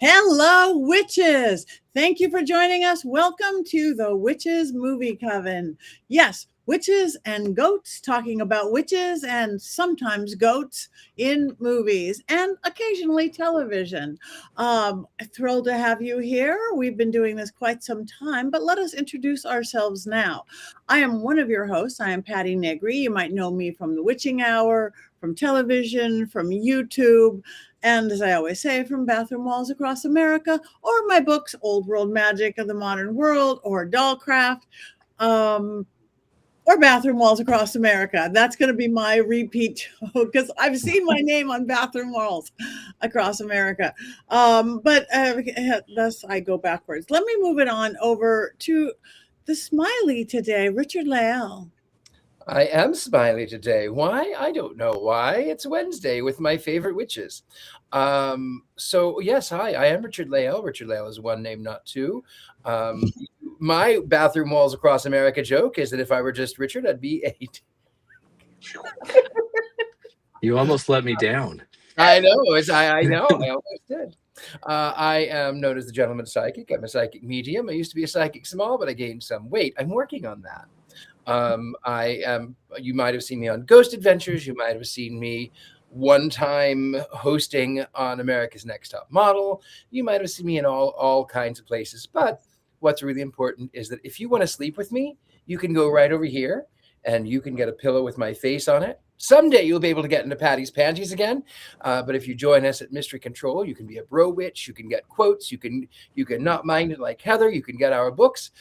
Hello, witches. Thank you for joining us. Welcome to the Witches Movie Coven. Yes, witches and goats talking about witches and sometimes goats in movies and occasionally television. Thrilled to have you here. We've been doing this quite some time, but let us introduce ourselves now. I am one of your hosts. I am Patti Negri. You might know me from The Witching Hour, from television, from YouTube, and as I always say, from bathroom walls across America, or my books, Old World Magic of the Modern World, or Dollcraft, or bathroom walls across America. That's going to be my repeat because I've seen my name on bathroom walls across America. But thus I go backwards. Let me move it on over to the smiley today, Richard-Lael. I am smiley today. Why? I don't know why. It's Wednesday with my favorite witches. So yes, hi, I am Richard-Lael. Richard-Lael is one name, not two. My bathroom walls across America joke is that if I were just Richard, I'd be 8. You almost let me down. I know. I know. I almost did. I am known as the gentleman psychic. I'm a psychic medium. I used to be a psychic small, but I gained some weight. I'm working on that. You might have seen me on Ghost Adventures. You might have seen me one time hosting on America's Next Top Model. You might have seen me in all kinds of places. But what's really important is that if you want to sleep with me, you can go right over here and you can get a pillow with my face on it. Someday you'll be able to get into Patty's panties again. But if you join us at Mystery Control, you can be a bro witch. You can get quotes. You can not mind it like Heather. You can get our books.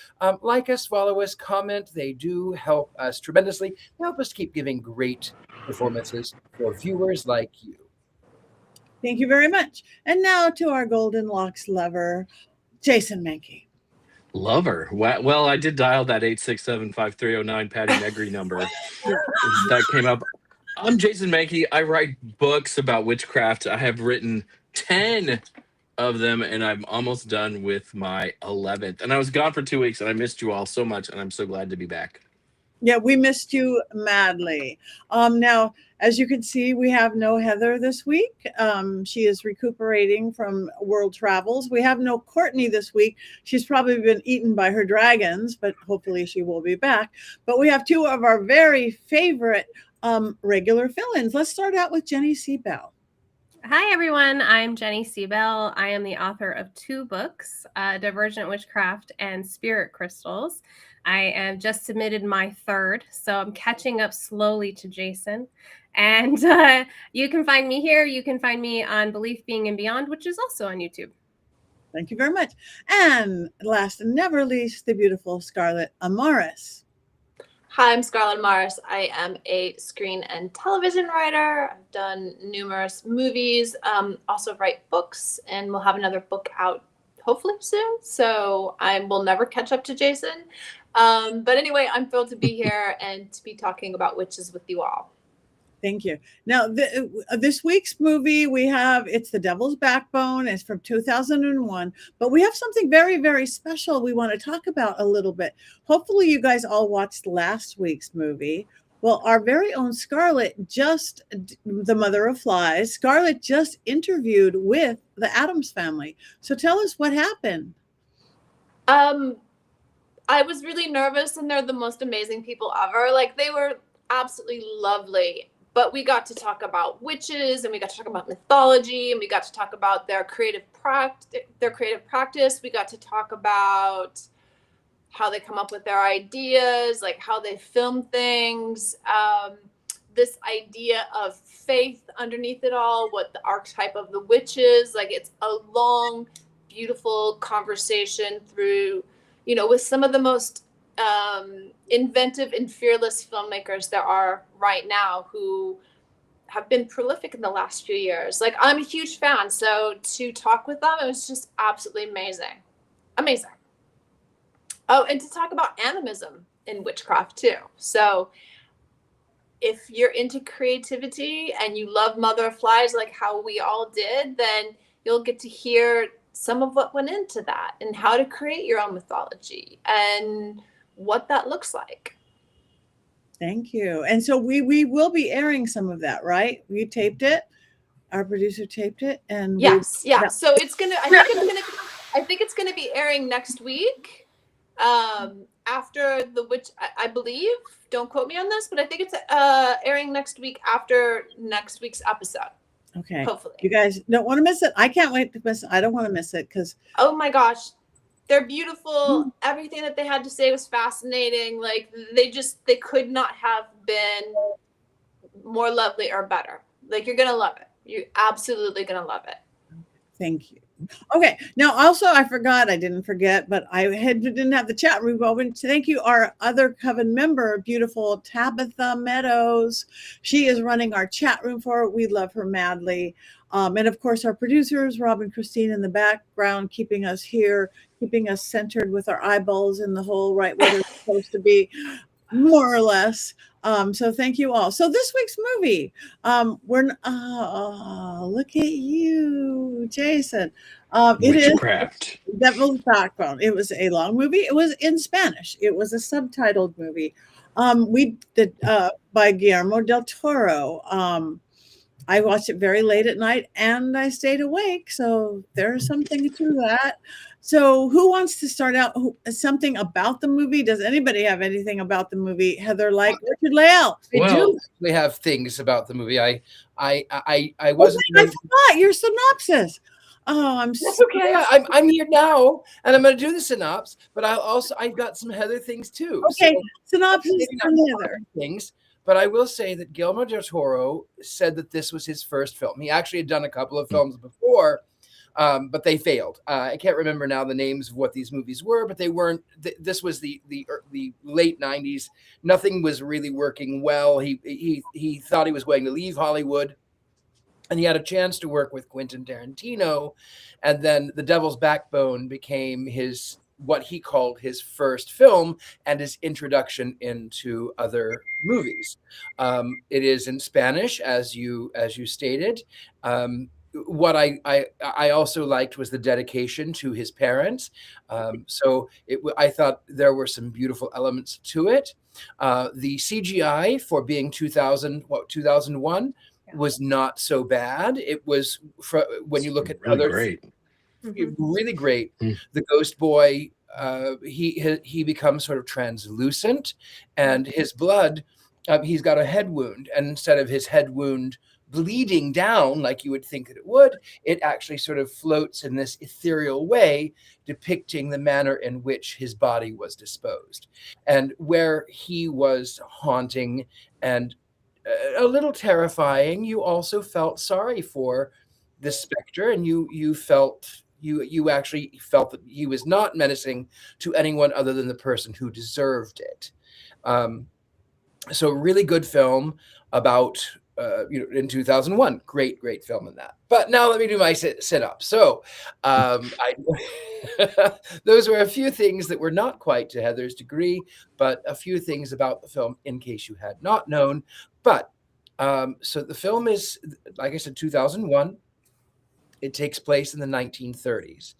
Like us, follow us, comment. They do help us tremendously. They help us keep giving great performances for viewers like you. Thank you very much. And now to our Golden Locks lover, Jason Mankey. Lover. Well, I did dial that 867-5309 Patti Negri number. That came up. I'm Jason Mankey. I write books about witchcraft. I have written 10 of them, and I'm almost done with my 11th. And I was gone for 2 weeks, and I missed you all so much, and I'm so glad to be back. Yeah, we missed you madly. Now, as you can see, we have no Heather this week. She is recuperating from world travels. We have no Courtney this week. She's probably been eaten by her dragons, but hopefully she will be back. But we have two of our very favorite regular fill-ins. Let's start out with Jenny Seabell. Hi, everyone. I'm Jenny Seabell. I am the author of 2 books, Divergent Witchcraft and Spirit Crystals. I have just submitted my 3rd, so I'm catching up slowly to Jason. And you can find me here. You can find me on Belief, Being, and Beyond, which is also on YouTube. Thank you very much. And last and never least, the beautiful Scarlett Amaris. Hi, I'm Scarlett Amaris. I am a screen and television writer. I've done numerous movies, also write books, and we'll have another book out hopefully soon. So I will never catch up to Jason. But anyway, I'm thrilled to be here and to be talking about witches with you all. Thank you. Now, this week's movie, it's The Devil's Backbone. It's from 2001, but we have something very, very special we want to talk about a little bit. Hopefully you guys all watched last week's movie. Well, our very own Scarlett, the mother of flies, Scarlett just interviewed with the Addams family. So tell us what happened. I was really nervous, and they're the most amazing people ever. Like, they were absolutely lovely. But we got to talk about witches, and we got to talk about mythology, and we got to talk about their creative practice. We got to talk about how they come up with their ideas, like how they film things, this idea of faith underneath it all, what the archetype of the witch is. Like, it's a long, beautiful conversation through, with some of the most inventive and fearless filmmakers there are right now, who have been prolific in the last few years. Like, I'm a huge fan, so to talk with them, it was just absolutely amazing. Oh, and to talk about animism in witchcraft too. So if you're into creativity and you love Mother of Flies like how we all did, then you'll get to hear some of what went into that and how to create your own mythology and what that looks like. Thank you. And so we will be airing some of that, right? You taped it? our producer taped it, and yes, yeah. yeah. So it's gonna. I think it's gonna be airing next week. After the witch, I believe. Don't quote me on this, but I think it's airing next week after next week's episode. Okay. Hopefully. You guys don't want to miss it. I can't wait to miss it. I don't want to miss it because. Oh my gosh. They're beautiful. Everything that they had to say was fascinating. Like they could not have been more lovely or better. Like you're going to love it. You're absolutely going to love it. Thank you. Okay. Now, also, I didn't forget, but didn't have the chat room open. Thank you, our other Coven member, beautiful Tabitha Meadows. She is running our chat room for it. We love her madly. And of course, our producers, Rob and Christine in the background, keeping us here, keeping us centered with our eyeballs in the hole right where they're supposed to be, more or less. So thank you all. So this week's movie, look at you, Jason. It is Witchcraft. Devil's Backbone. It was a long movie. It was in Spanish. It was a subtitled movie. We did by Guillermo del Toro. I watched it very late at night and I stayed awake. So there's something to that. So who wants to start out something about the movie? Does anybody have anything about the movie? Heather, like Richard-Lael. I do actually have things about the movie. I wasn't. I forgot your synopsis. Oh, I'm so okay. I'm here now, and I'm going to do the synopsis. But I've got some Heather things too. Okay, so, synopsis from Heather things. But I will say that Guillermo del Toro said that this was his first film. He actually had done a couple of films before, but they failed. I can't remember now the names of what these movies were, but they weren't. This was the late 90s. Nothing was really working well. He thought he was going to leave Hollywood, and he had a chance to work with Quentin Tarantino, and then The Devil's Backbone became what he called his first film and his introduction into other movies. It is in Spanish, as you stated. What I also liked was the dedication to his parents. I thought there were some beautiful elements to it. The CGI for being 2001 was not so bad. It was when you look at really other great. Really great. The ghost boy, he becomes sort of translucent, and his blood, he's got a head wound, and instead of his head wound bleeding down like you would think that it would, it actually sort of floats in this ethereal way, depicting the manner in which his body was disposed, and where he was haunting and a little terrifying. You also felt sorry for the specter, and you actually felt that he was not menacing to anyone other than the person who deserved it. So really good film about in 2001. Great film in that. But now let me do my sit up. So those were a few things that were not quite to Heather's degree, but a few things about the film in case you had not known. But so the film is, like I said, 2001. It takes place in the 1930s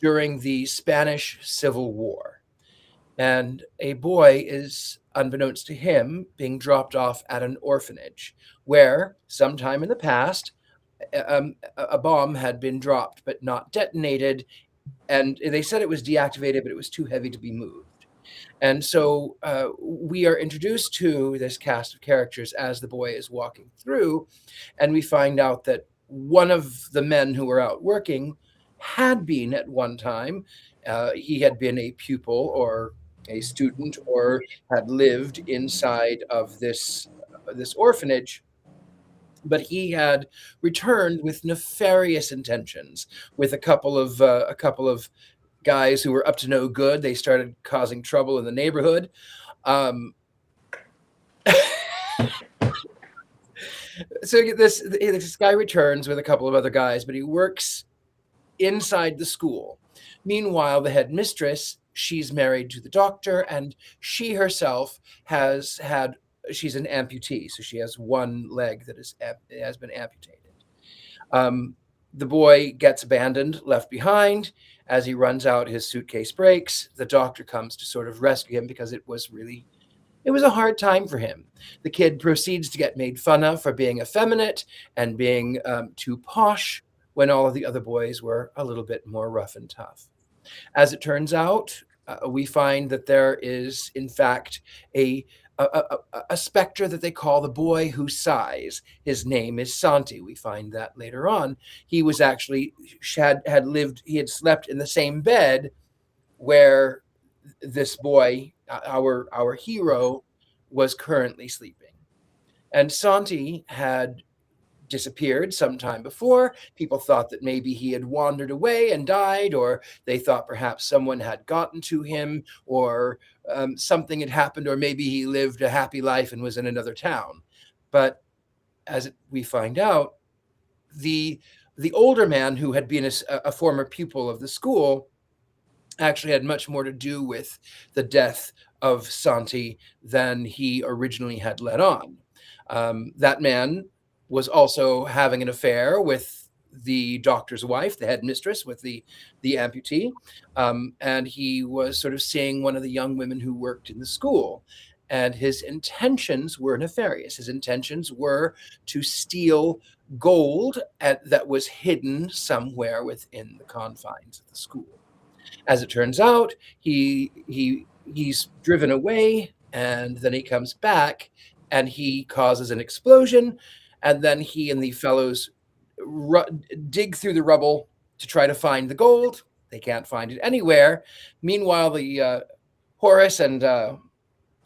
during the Spanish Civil War. And a boy is, unbeknownst to him, being dropped off at an orphanage where sometime in the past, a bomb had been dropped but not detonated. And they said it was deactivated, but it was too heavy to be moved. And so we are introduced to this cast of characters as the boy is walking through, and we find out that one of the men who were out working had been at one time, he had been a pupil or a student or had lived inside of this orphanage, but he had returned with nefarious intentions with a couple of guys who were up to no good. They started causing trouble in the neighborhood. So this guy returns with a couple of other guys, but he works inside the school. Meanwhile, the headmistress, she's married to the doctor, and she herself she's an amputee, so she has one leg that has been amputated. The boy gets abandoned, left behind. As he runs out, his suitcase breaks. The doctor comes to sort of rescue him because it was It was a hard time for him. The kid proceeds to get made fun of for being effeminate and being too posh when all of the other boys were a little bit more rough and tough. As it turns out, we find that there is, in fact, a specter that they call the boy who sighs. His name is Santi. We find that later on. He was actually he had slept in the same bed where this boy, our hero, was currently sleeping. And Santi had disappeared some time before. People thought that maybe he had wandered away and died, or they thought perhaps someone had gotten to him, or something had happened, or maybe he lived a happy life and was in another town. But we find out, the older man who had been a former pupil of the school actually had much more to do with the death of Santi than he originally had let on. That man was also having an affair with the doctor's wife, the headmistress, with the amputee, and he was sort of seeing one of the young women who worked in the school. And his intentions were nefarious. His intentions were to steal gold that was hidden somewhere within the confines of the school. As it turns out, he's driven away, and then he comes back, and he causes an explosion, and then he and the fellows dig through the rubble to try to find the gold. They can't find it anywhere. Meanwhile, the Horace and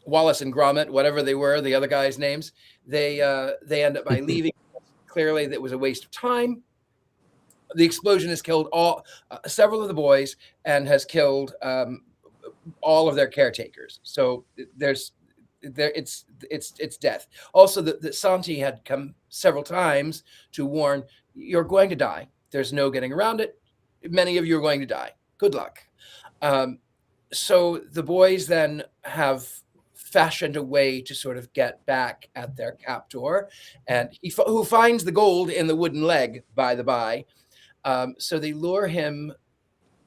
Wallace and Gromit, whatever they were, the other guys' names, they end up by leaving. Clearly, that was a waste of time. The explosion has killed several of the boys and has killed all of their caretakers. So it's death. Also, that Santi had come several times to warn, you're going to die. There's no getting around it. Many of you are going to die. Good luck. So the boys then have fashioned a way to sort of get back at their captor, and who finds the gold in the wooden leg, by the by. So they lure him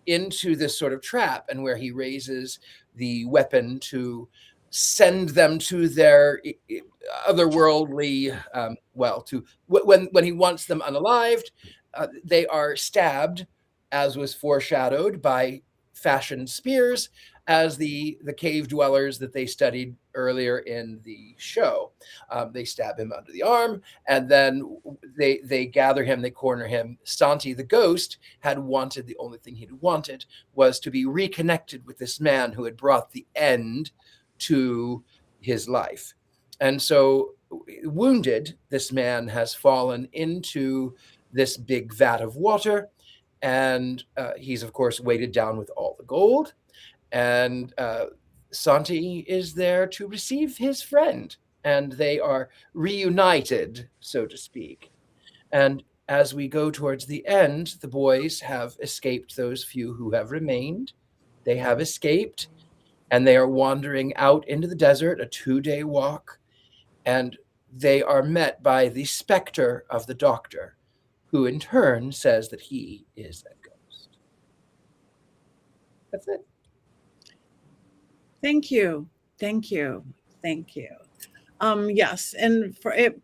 into this sort of trap, and where he raises the weapon to send them to their otherworldly, when he wants them unalived, they are stabbed, as was foreshadowed, by fashioned spears, as the cave dwellers that they studied earlier in the show. They stab him under the arm, and then they gather him, they corner him. Santi, the ghost, the only thing he'd wanted was to be reconnected with this man who had brought the end to his life. And so, wounded, this man has fallen into this big vat of water, and he's, of course, weighted down with all the gold. And Santi is there to receive his friend, and they are reunited, so to speak. And as we go towards the end, the boys have escaped those few who have remained. They have escaped, and they are wandering out into the desert, a 2-day walk, and they are met by the specter of the doctor, who in turn says that he is a ghost. That's it. Thank you. Yes, and for it,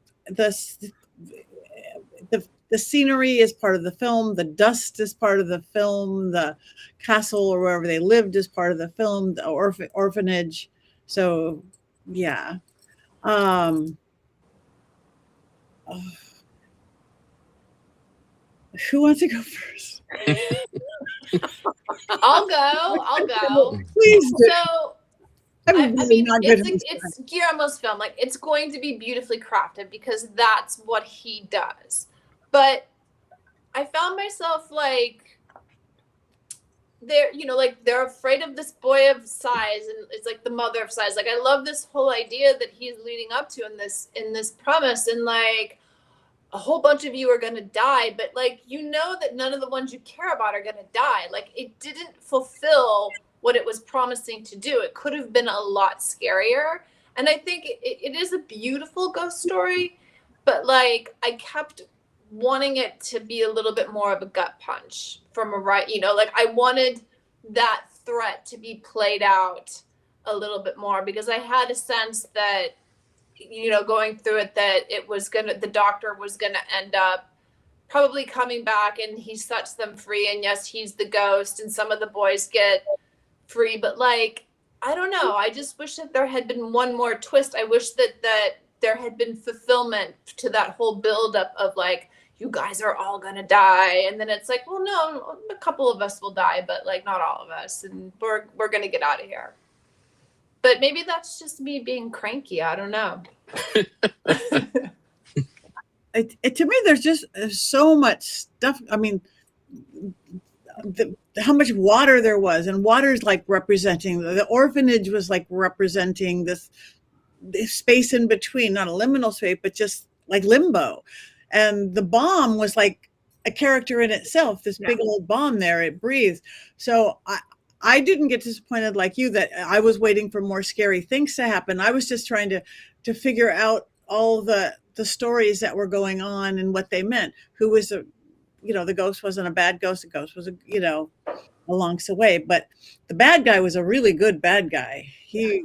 the scenery is part of the film. The dust is part of the film. The castle or wherever they lived is part of the film. The orphanage. So, yeah. Who wants to go first? I'll go. Please do. So, I mean, it's Guillermo's film. Like, it's going to be beautifully crafted because that's what he does. But I found myself like, they're afraid of this boy of size, and it's like the mother of size. Like, I love this whole idea that he's leading up to in this premise, and like, a whole bunch of you are going to die, but like, that none of the ones you care about are going to die. Like, it didn't fulfill what it was promising to do. It could have been a lot scarier. And I think it is a beautiful ghost story, but like, I kept wanting it to be a little bit more of a gut punch from like, I wanted that threat to be played out a little bit more, because I had a sense that, going through it, that the doctor was gonna end up probably coming back, and he sets them free, and yes, he's the ghost, and some of the boys get free, but like, I don't know, I just wish that there had been one more twist. I wish that there had been fulfillment to that whole buildup of like, you guys are all gonna die, and then it's like, well, no, a couple of us will die, but like not all of us, and we're gonna get out of here. But maybe that's just me being cranky. I don't know. To me, there's just so much stuff. I mean, how much water there was, and water's like representing the orphanage was like representing this space in between, not a liminal space, but just like limbo. And the bomb was like a character in itself, this big old bomb there, it breathes. So I didn't get disappointed like you that I was waiting for more scary things to happen. I was just trying to figure out all the stories that were going on and what they meant. Who was the ghost wasn't a bad ghost. The ghost was along the way, but the bad guy was a really good bad guy. He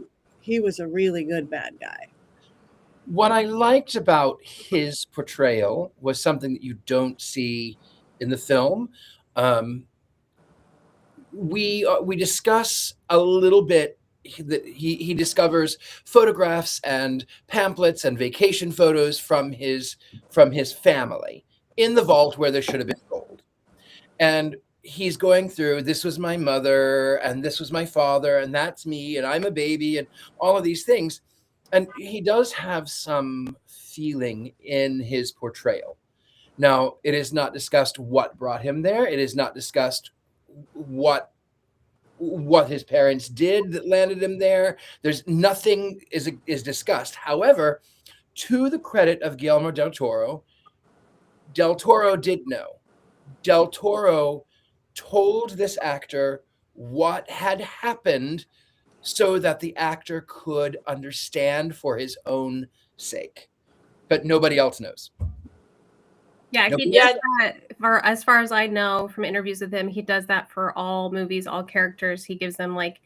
was a really good bad guy. What I liked about his portrayal was something that you don't see in the film. We discuss a little bit that he discovers photographs and pamphlets and vacation photos from his family in the vault where there should have been gold. And he's going through, this was my mother and this was my father and that's me and I'm a baby and all of these things. And he does have some feeling in his portrayal. Now, it is not discussed what brought him there. It is not discussed what his parents did that landed him there. There's nothing is discussed. However, to the credit of Guillermo del Toro did know. Del Toro told this actor what had happened so that the actor could understand for his own sake. But nobody else knows. Yeah, he does that as far as I know from interviews with him. He does that for all movies, all characters. He gives them like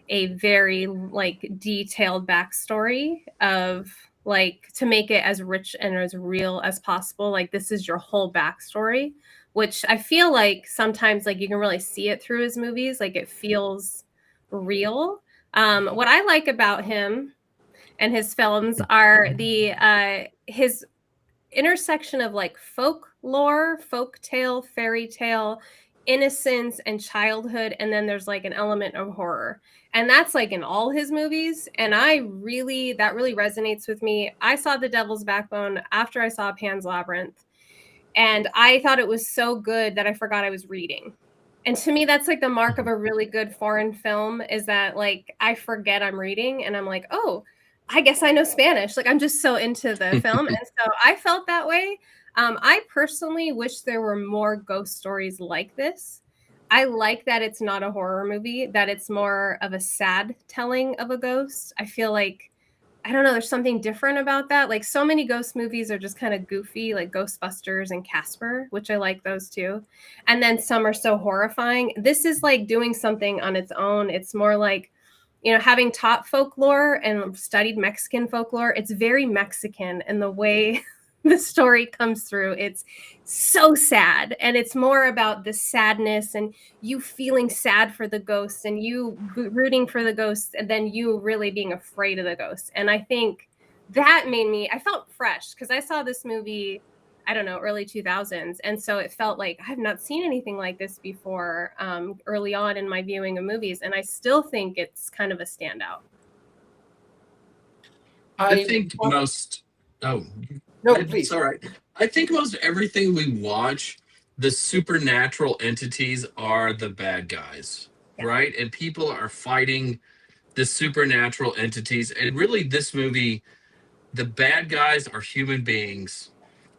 a very like detailed backstory of like to make it as rich and as real as possible. Like this is your whole backstory, which I feel like sometimes like you can really see it through his movies. Like it feels real. What I like about him and his films are his intersection of like folklore, folk tale, fairy tale, innocence, and childhood, and then there's like an element of horror, and that's like in all his movies. And that really resonates with me. I saw The Devil's Backbone after I saw Pan's Labyrinth, and I thought it was so good that I forgot I was reading. And to me, that's like the mark of a really good foreign film, is that like I forget I'm reading and I'm like, oh, I guess I know Spanish. Like I'm just so into the film. And so I felt that way. I personally wish there were more ghost stories like this. I like that it's not a horror movie, that it's more of a sad telling of a ghost. I feel like, I don't know, there's something different about that. Like so many ghost movies are just kind of goofy, like Ghostbusters and Casper, which I like those too. And then some are so horrifying. This is like doing something on its own. It's more like, having taught folklore and studied Mexican folklore, it's very Mexican in the way the story comes through. It's so sad. And it's more about the sadness and you feeling sad for the ghosts and you rooting for the ghosts and then you really being afraid of the ghosts. And I think that I felt fresh because I saw this movie, I don't know, early 2000s. And so it felt like I've not seen anything like this before early on in my viewing of movies. And I still think it's kind of a standout. I think most... Oh, no, please. It's all right. I think most everything we watch, the supernatural entities are the bad guys, right? And people are fighting the supernatural entities. And really, this movie, the bad guys are human beings.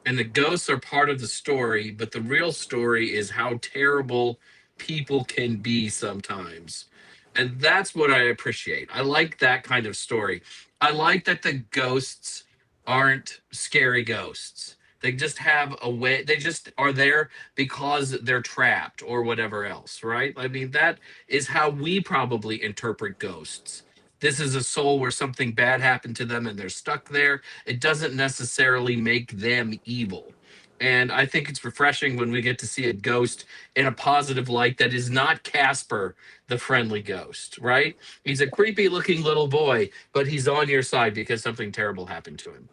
And the ghosts are part of the story, but the real story is how terrible people can be sometimes. And that's what I appreciate. I like that kind of story. I like that the ghosts aren't scary ghosts. They just have a way, they just are there because they're trapped or whatever else, right? I mean, that is how we probably interpret ghosts. this is a soul where something bad happened to them and they're stuck there. It doesn't necessarily make them evil. And I think it's refreshing when we get to see a ghost in a positive light that is not Casper, the friendly ghost, right? He's a creepy looking little boy, but he's on your side because something terrible happened to him.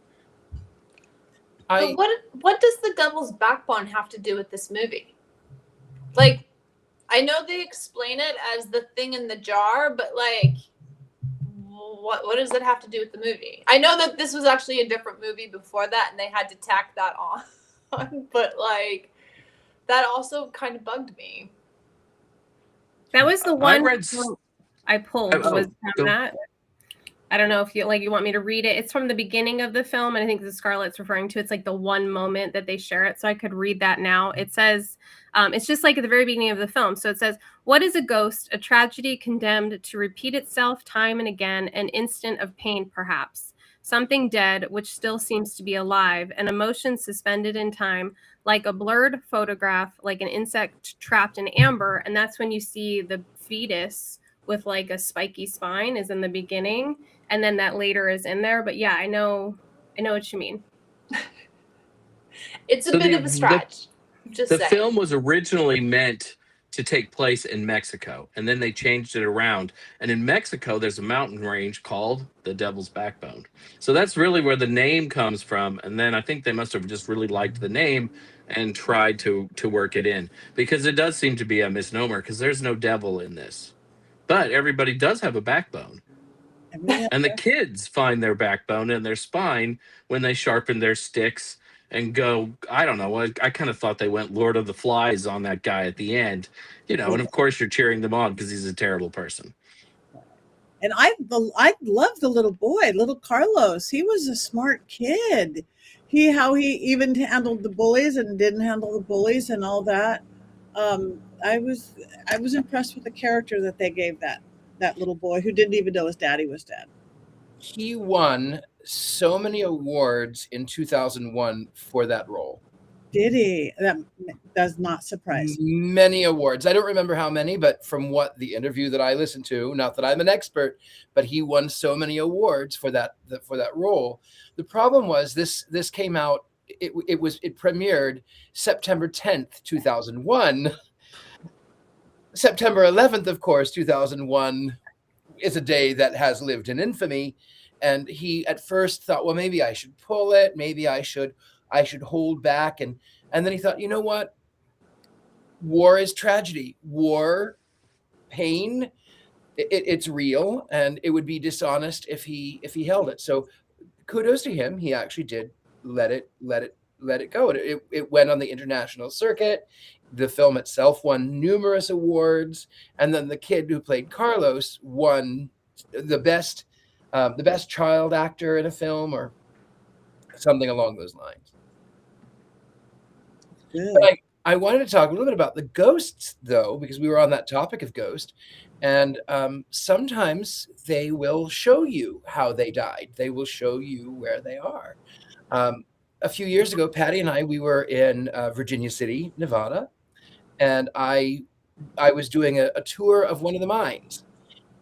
But what does the devil's backbone have to do with this movie? Like, I know they explain it as the thing in the jar, but like, what does it have to do with the movie? I know that this was actually a different movie before that, and they had to tack that on. But like, that also kind of bugged me. That was the one I pulled. Oh, Was from that. I don't know if you want me to read it. It's from the beginning of the film, and I think the Scarlett's referring to. It's like the one moment that they share it, so I could read that now. It says, it's just like at the very beginning of the film. So it says, "What is a ghost? A tragedy condemned to repeat itself time and again, an instant of pain, perhaps. Something dead, which still seems to be alive, an emotion suspended in time, like a blurred photograph, like an insect trapped in amber." And that's when you see the fetus with like a spiky spine is in the beginning, and then that later is in there. But yeah, I know what you mean. It's a bit of a stretch. The film was originally meant to take place in Mexico, and then they changed it around. And in Mexico, there's a mountain range called the Devil's Backbone. So that's really where the name comes from. And then I think they must have just really liked the name and tried to work it in, because it does seem to be a misnomer, because there's no devil in this. But everybody does have a backbone. And the kids find their backbone and their spine when they sharpen their sticks and go, I don't know, I kind of thought they went Lord of the Flies on that guy at the end, and of course you're cheering them on because he's a terrible person. And I love the little boy, little Carlos. He was a smart kid. How he even handled the bullies and didn't handle the bullies and all that. I was impressed with the character that they gave that little boy who didn't even know his daddy was dead. He won so many awards in 2001 for that role. Did he? That does not surprise me. Many awards. I don't remember how many, but from what the interview that I listened to, not that I'm an expert, but he won so many awards for that role. The problem was this came out. It premiered September 10th, 2001. September 11th, of course, 2001 is a day that has lived in infamy. And he at first thought, well, maybe I should pull it. Maybe I should hold back. And then he thought, you know what? War is tragedy. War, pain, it's real. And it would be dishonest if he held it. So kudos to him. He actually did let it go. It went on the international circuit. The film itself won numerous awards. And then the kid who played Carlos won the best child actor in a film or something along those lines. But I wanted to talk a little bit about the ghosts, though, because we were on that topic of ghost. And sometimes they will show you how they died. They will show you where they are. A few years ago, Patti and we were in Virginia City, Nevada, and I was doing a tour of one of the mines.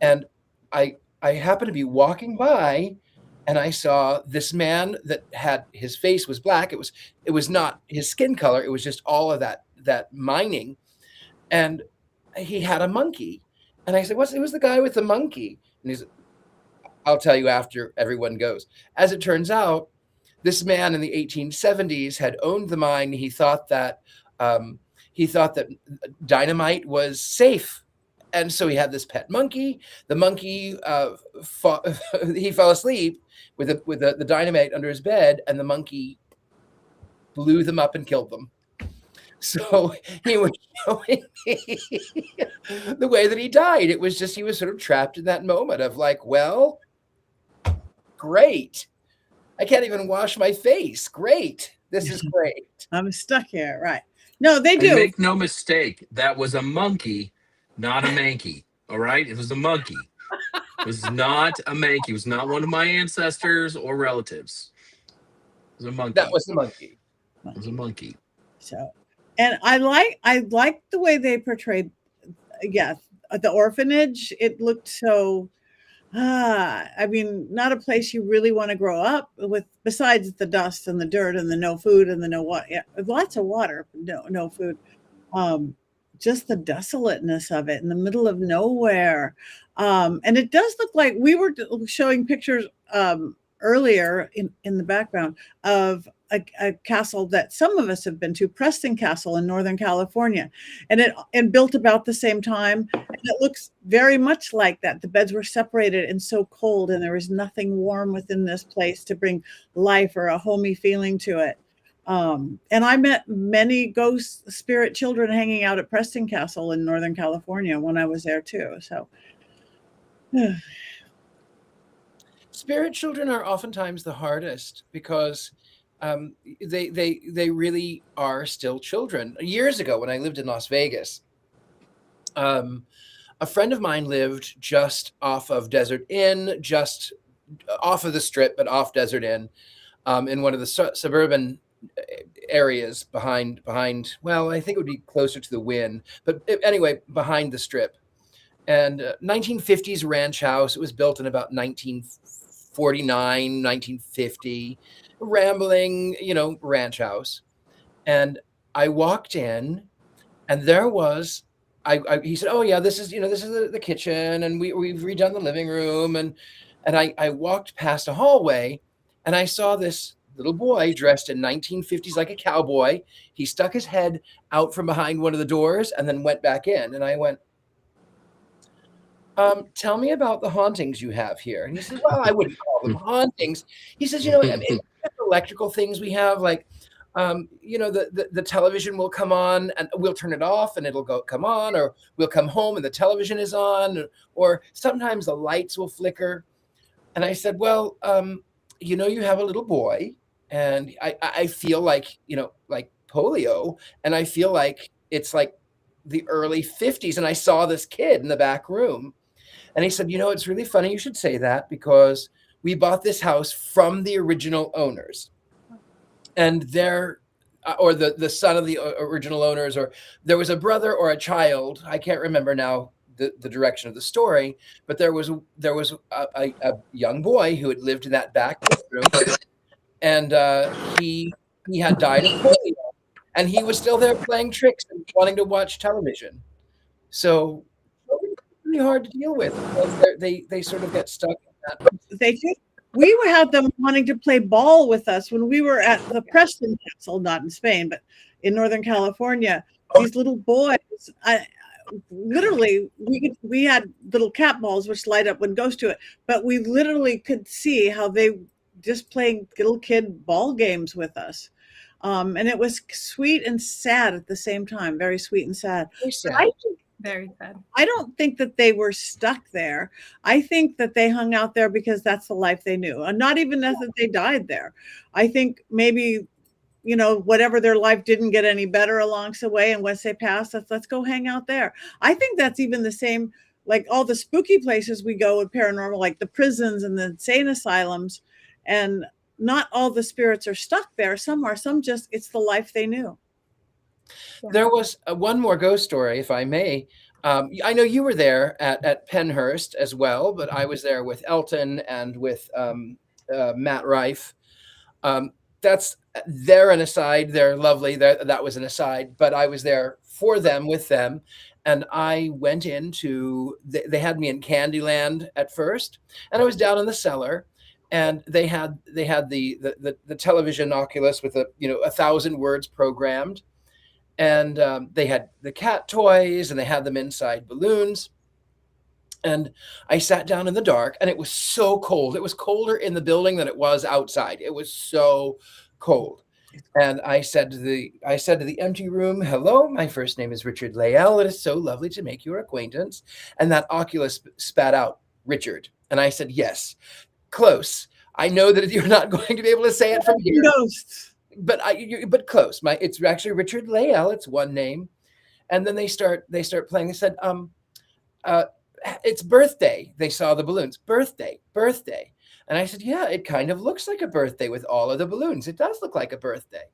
And I happened to be walking by, and I saw this man that had, his face was black. It was not his skin color. It was just all of that mining. And he had a monkey. And I said, who's the guy with the monkey? And he said, I'll tell you after everyone goes. As it turns out, this man in the 1870s had owned the mine. He thought that dynamite was safe. And so he had this pet monkey. The monkey, he fell asleep with the dynamite under his bed, and the monkey blew them up and killed them. So he was showing me the way that he died. It was just, he was sort of trapped in that moment of like, well, great. I can't even wash my face. Great. This is great. I'm stuck here. Right. No, they do. And make no mistake. That was a monkey, not a Mankey. All right. It was a monkey. It was not a Mankey. It was not one of my ancestors or relatives. It was a monkey. That was the monkey. It was a monkey. So, and I like the way they portrayed, the orphanage. It looked so, I mean, not a place you really want to grow up with, besides the dust and the dirt and the no food and the no water. Yeah, lots of water, no food. Just the desolateness of it in the middle of nowhere. And it does look like we were showing pictures earlier in the background of a castle that some of us have been to, Preston Castle in Northern California, and built about the same time. And it looks very much like that. The beds were separated and so cold, and there was nothing warm within this place to bring life or a homey feeling to it. And I met many ghost spirit children hanging out at Preston Castle in Northern California when I was there too. So Spirit children are oftentimes the hardest because they really are still children. Years ago, when I lived in Las Vegas, a friend of mine lived just off of Desert Inn, just off of the Strip, but off Desert Inn, in one of the suburban areas behind. Well, I think it would be closer to the Wynn, but anyway, behind the Strip. And 1950s ranch house. It was built in about 1949, 1950. Rambling, ranch house. And I walked in, and there was, he said, "Oh yeah, this is the kitchen, and we've redone the living room." And I walked past a hallway, and I saw this little boy dressed in 1950s like a cowboy. He stuck his head out from behind one of the doors and then went back in. And I went, "Tell me about the hauntings you have here." And he said, "Well, I wouldn't call them hauntings." He says, I mean, electrical things we have, like, the television will come on and we'll turn it off and it'll come on, or we'll come home and the television is on, or sometimes the lights will flicker." And I said, "Well, you have a little boy, and I feel like, like polio, and I feel like it's like the early 50s, and I saw this kid in the back room." And he said, "It's really funny you should say that, because we bought this house from the original owners, and or the son of the original owners, or there was a brother or a child. I can't remember now the direction of the story, but there was a young boy who had lived in that back room, and he had died of polio, and he was still there playing tricks and wanting to watch television. So it's really hard to deal with, because they sort of get stuck in that." they did. We had them wanting to play ball with us when we were at the Preston Castle, not in Spain, but in Northern California. These little boys, literally, we had little cat balls which light up when goes to it, but we literally could see how they just playing little kid ball games with us. And it was sweet and sad at the same time, very sweet and sad. Very sad. I don't think that they were stuck there. I think that they hung out there because that's the life they knew, and not even that they died there. I think maybe, whatever their life didn't get any better along the way, and once they passed, let's go hang out there. I think that's even the same, like all the spooky places we go with paranormal, like the prisons and the insane asylums, and not all the spirits are stuck there. Some just, it's the life they knew. There was one more ghost story, if I may. I know you were there at Penhurst as well, but I was there with Elton and with Matt Rife. They're an aside. They're lovely. That was an aside, but I was there for them, with them. And I went into, they had me in Candyland at first, and I was down in the cellar, and they had the television Oculus with 1,000 words programmed. And they had the cat toys, and they had them inside balloons. And I sat down in the dark, and it was so cold. It was colder in the building than it was outside. It was so cold. And I said to the empty room, "Hello, my first name is Richard-Lael. It is so lovely to make your acquaintance." And that Oculus spat out, "Richard." And I said, "Yes, close. I know that you're not going to be able to say it from here. Ghosts. But close. It's actually Richard-Lael. It's one name." And then they start playing. They said, "It's birthday." They saw the balloons. Birthday. And I said, "Yeah, it kind of looks like a birthday with all of the balloons. It does look like a birthday."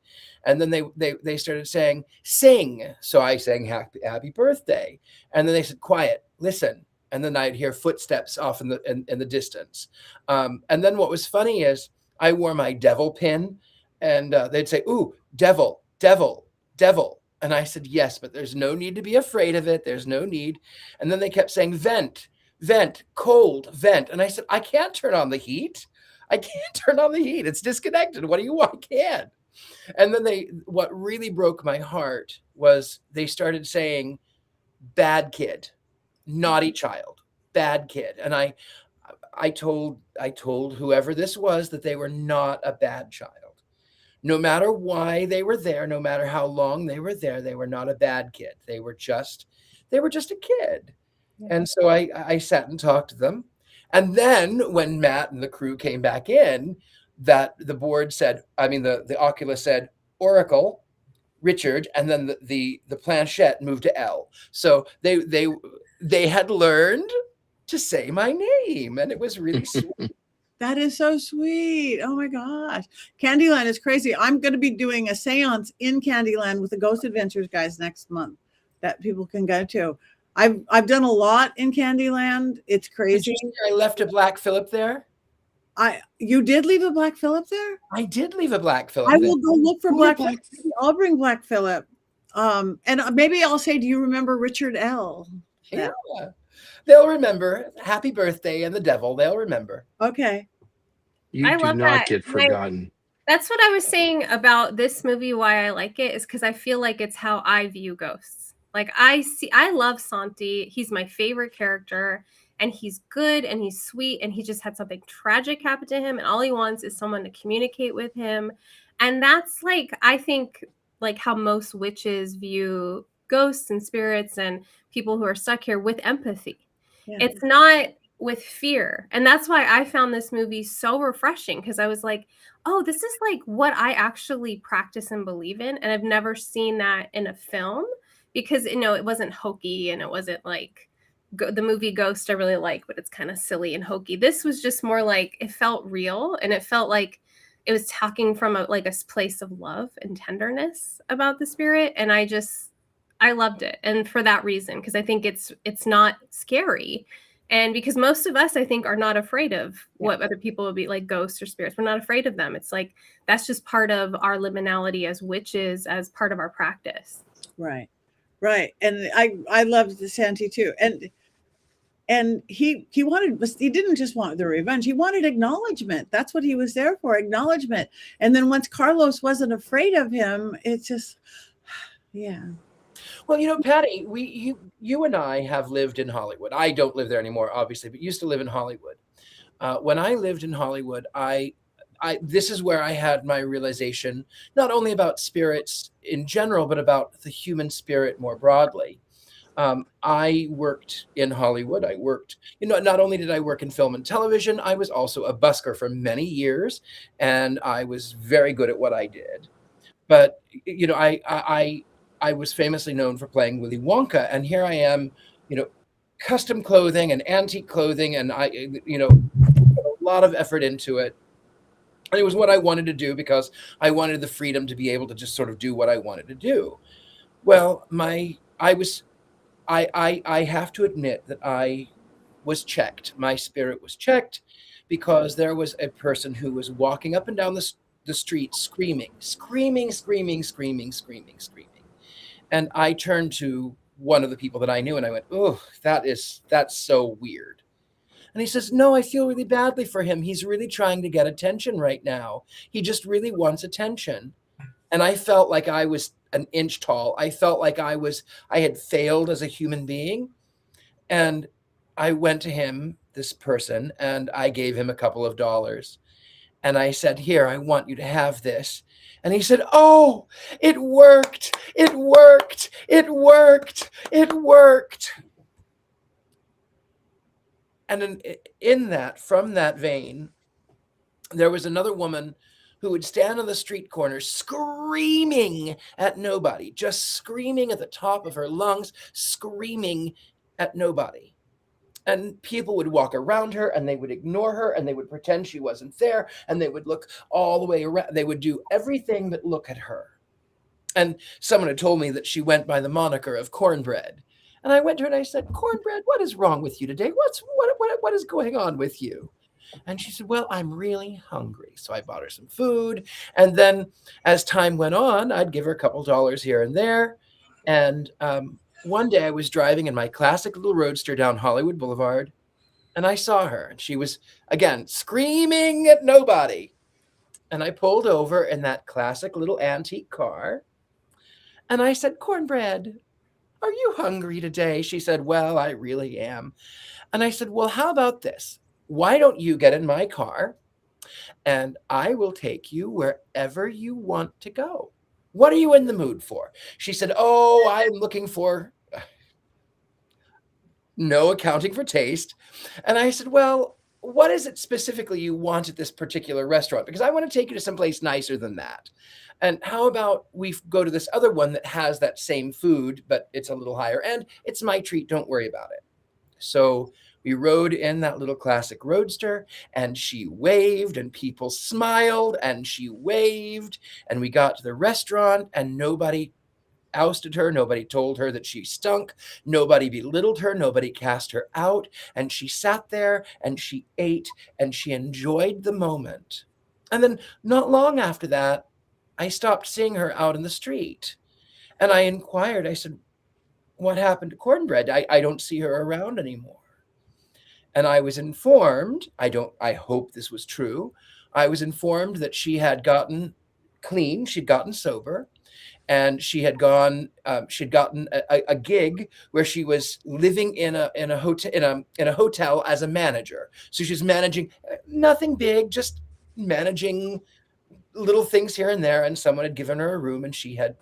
And then they started saying, "Sing." So I sang happy birthday. And then they said, "Quiet, listen." And then I'd hear footsteps off in the distance. And then what was funny is I wore my devil pin, and they'd say, "Ooh, devil, devil, devil." And I said, "Yes, but there's no need to be afraid of it. There's no need." And then they kept saying, "Vent, vent, cold, vent." And I said, "I can't turn on the heat. I can't turn on the heat. It's disconnected. What do you want? I can't." And then what really broke my heart was they started saying, "Bad kid, naughty child, bad kid." And I told whoever this was that they were not a bad child. No matter why they were there, no matter how long they were there, they were not a bad kid. They were just a kid. Yeah. And so I sat and talked to them. And then when Matt and the crew came back in, that the board said, the Oculus said, Oracle, Richard, and then the planchette moved to L. So they had learned to say my name, and it was really sweet. That is so sweet. Oh my gosh. Candyland is crazy. I'm going to be doing a seance in Candyland with the Ghost Adventures guys next month that people can go to. I've done a lot in Candyland. It's crazy. I left a Black Phillip there. You did leave a Black Phillip there? I did leave a Black Phillip. I will go look for Black Phillip. I'll bring Black Phillip. And maybe I'll say, do you remember Richard-Lael? Yeah. They'll remember. Happy birthday and the devil. They'll remember. Okay. I do not get forgotten. That's what I was saying about this movie. Why I like it is because I feel like it's how I view ghosts. Like I love Santi. He's my favorite character, and he's good and he's sweet, and he just had something tragic happen to him, and all he wants is someone to communicate with him. And that's I think how most witches view ghosts and spirits and people who are stuck here, with empathy. Yeah. It's not with fear. And that's why I found this movie so refreshing, because I was like, oh, this is what I actually practice and believe in. And I've never seen that in a film, because, it wasn't hokey, and it wasn't the movie Ghost I really like, but it's kind of silly and hokey. This was just more it felt real, and it felt like it was talking from a place of love and tenderness about the spirit. And I loved it. And for that reason, because I think it's not scary. And because most of us, I think, are not afraid of what other people would be like, ghosts or spirits. We're not afraid of them. It's that's just part of our liminality as witches, as part of our practice. Right. Right. And I loved the Santi too. And he didn't just want the revenge. He wanted acknowledgement. That's what he was there for, acknowledgement. And then once Carlos wasn't afraid of him, it's just, yeah. Well, Patti, you and I have lived in Hollywood. I don't live there anymore, obviously, but used to live in Hollywood. When I lived in Hollywood, this is where I had my realization, not only about spirits in general, but about the human spirit more broadly. I worked in Hollywood. I worked, not only did I work in film and television, I was also a busker for many years, and I was very good at what I did. But, I was famously known for playing Willy Wonka, and here I am, custom clothing and antique clothing, and I, put a lot of effort into it. And it was what I wanted to do, because I wanted the freedom to be able to just sort of do what I wanted to do. Well, I have to admit that I was checked. My spirit was checked, because there was a person who was walking up and down the street screaming. And I turned to one of the people that I knew, and I went, "Oh, that's so weird." And he says, "No, I feel really badly for him. He's really trying to get attention right now. He just really wants attention." And I felt like I was an inch tall. I felt like I had failed as a human being. And I went to him, this person, and I gave him a couple of dollars. And I said, "Here, I want you to have this." And he said, "Oh, it worked. It worked. It worked. It worked." And from that vein, there was another woman who would stand on the street corner screaming at nobody, just screaming at the top of her lungs, screaming at nobody. And people would walk around her, and they would ignore her, and they would pretend she wasn't there, and they would look all the way around. They would do everything but look at her. And someone had told me that she went by the moniker of Cornbread. And I went to her and I said, Cornbread, what is wrong with you today? What is going on with you? And she said, well, I'm really hungry. So I bought her some food. And then as time went on, I'd give her a couple dollars here and there. And one day I was driving in my classic little roadster down Hollywood Boulevard, and I saw her, and she was, again, screaming at nobody. And I pulled over in that classic little antique car, and I said, Cornbread, are you hungry today? She said, well, I really am. And I said, well, how about this? Why don't you get in my car and I will take you wherever you want to go? What are you in the mood for? She said, oh, I'm looking for no accounting for taste. And I said, well, what is it specifically you want at this particular restaurant? Because I want to take you to someplace nicer than that. And how about we go to this other one that has that same food, but it's a little higher end? It's my treat. Don't worry about it. So we rode in that little classic roadster, and she waved, and people smiled, and she waved, and we got to the restaurant, and nobody ousted her. Nobody told her that she stunk. Nobody belittled her. Nobody cast her out. And she sat there, and she ate, and she enjoyed the moment. And then not long after that, I stopped seeing her out in the street, and I inquired. I said, what happened to Cornbread? I don't see her around anymore. And I was informed, I hope this was true, I was informed that she had gotten clean, she'd gotten sober, and she had gotten a gig where she was living in a hotel as a manager. So she was managing nothing big, just managing little things here and there, and someone had given her a room, and she had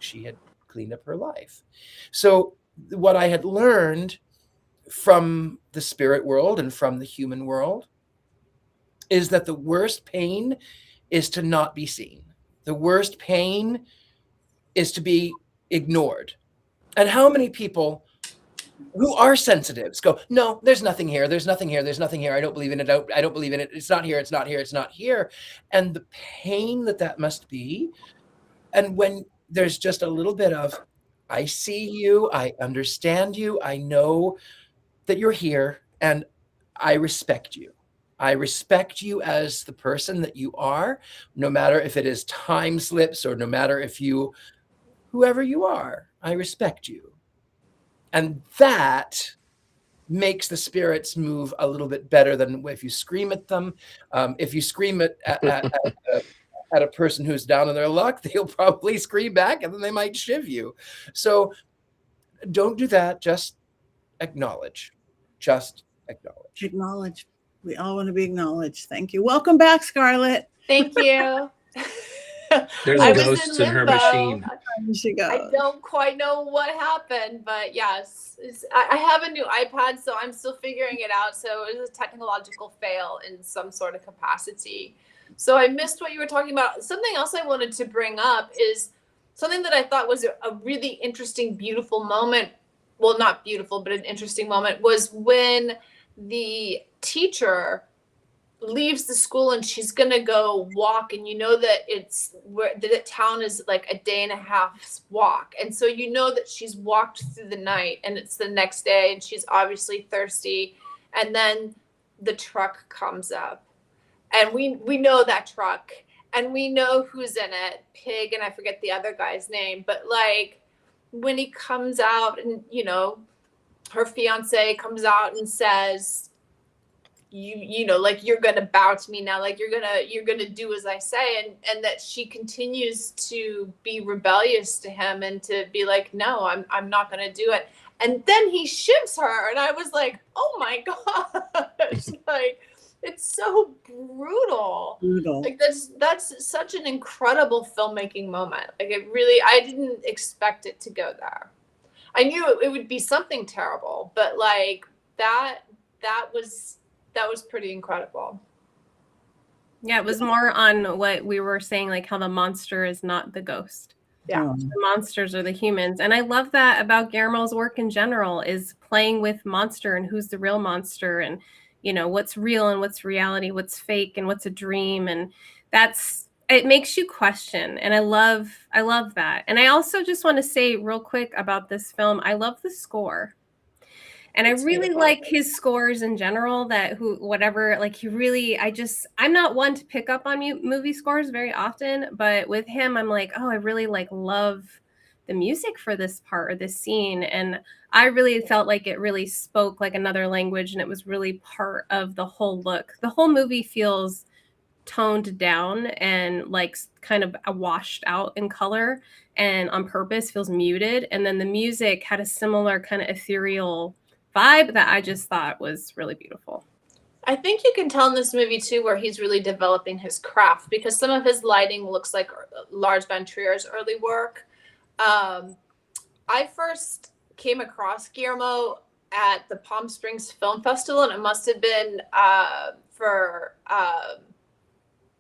cleaned up her life. So what I had learned from the spirit world and from the human world is that the worst pain is to not be seen. The worst pain is to be ignored. And how many people who are sensitives go, no, there's nothing here. There's nothing here. There's nothing here. I don't believe in it. I don't believe in it. It's not here. It's not here. It's not here. And the pain that must be. And when there's just a little bit of, I see you, I understand you, I know that you're here, and I respect you. I respect you as the person that you are, no matter if it is time slips or no matter if you, whoever you are, I respect you. And that makes the spirits move a little bit better than if you scream at them. If you scream at a person who's down on their luck, they'll probably scream back, and then they might shiv you. So don't do that. Just acknowledge. Just acknowledge. Acknowledge. We all want to be acknowledged. Thank you. Welcome back, Scarlett. Thank you. There's I was ghosts in her limbo. machine. She goes. I don't quite know what happened, but yes, I have a new iPad, so I'm still figuring it out. So it was a technological fail in some sort of capacity. So I missed what you were talking about. Something else I wanted to bring up is something that I thought was a really interesting, beautiful moment. Well, not beautiful, but an interesting moment was when the teacher leaves the school and she's going to go walk, and you know that it's where the town is like a day and a half's walk. And so you know that she's walked through the night, and it's the next day, and she's obviously thirsty. And then the truck comes up, and we know that truck, and we know who's in it, Pig, and I forget the other guy's name, but like when he comes out, and you know, her fiance comes out and says, you know, like, you're gonna bow to me now, like you're gonna do as I say, and that she continues to be rebellious to him and to be like, no, I'm not gonna do it. And then he shivs her, and I was like, oh my gosh, like it's so brutal. Like that's such an incredible filmmaking moment. Like it really, I didn't expect it to go there. I knew it would be something terrible, but like that was pretty incredible. Yeah, it was more on what we were saying, like how the monster is not the ghost. Yeah. The monsters are the humans. And I love that about Guillermo's work in general, is playing with monster and who's the real monster, and you know, what's real and what's reality, what's fake and what's a dream. And it makes you question. And I love that. And I also just want to say real quick about this film, I love the score. And I It's really beautiful. like his scores in general, I'm not one to pick up on movie scores very often, but with him, I'm like, oh, I really love the music for this part or this scene. And I really felt like it really spoke like another language, and it was really part of the whole look. The whole movie feels toned down and like kind of washed out in color, and on purpose feels muted. And then the music had a similar kind of ethereal vibe that I just thought was really beautiful. I think you can tell in this movie too where he's really developing his craft, because some of his lighting looks like Lars von Trier's early work. I first came across Guillermo at the Palm Springs Film Festival, and it must have been for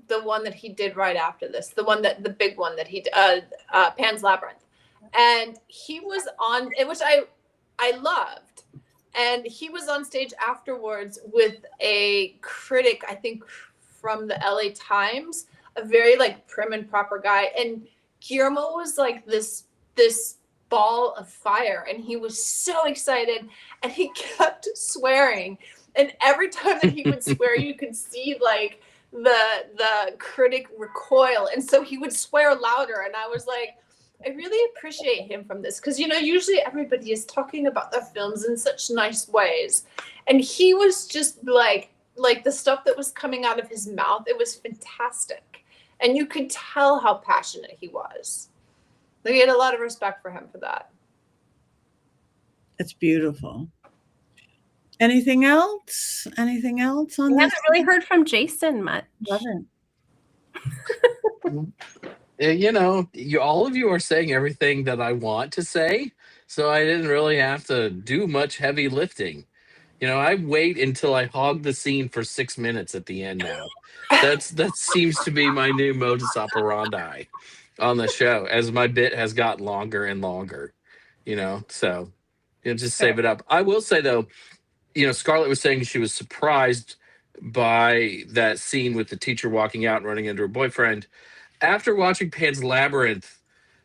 the one that he did right after this, the big one that he Pan's Labyrinth, and he was on it, which I loved, and he was on stage afterwards with a critic, I think from the LA Times, a very like prim and proper guy, and Guillermo was like this ball of fire, and he was so excited, and he kept swearing, and every time that he would swear you could see like the critic recoil, and so he would swear louder, and I was like, I really appreciate him from this, because usually everybody is talking about their films in such nice ways, and he was just like the stuff that was coming out of his mouth, it was fantastic, and you could tell how passionate he was. We had a lot of respect for him for that. It's beautiful. Anything else? Anything else on I this? haven't really heard from Jason much. Love it. All of you are saying everything that I want to say, so I didn't really have to do much heavy lifting. I wait until I hog the scene for 6 minutes at the end now. That seems to be my new modus operandi on the show, as my bit has got longer and longer. So just save it up. I will say though, Scarlett was saying she was surprised by that scene with the teacher walking out and running into her boyfriend. After watching Pan's Labyrinth,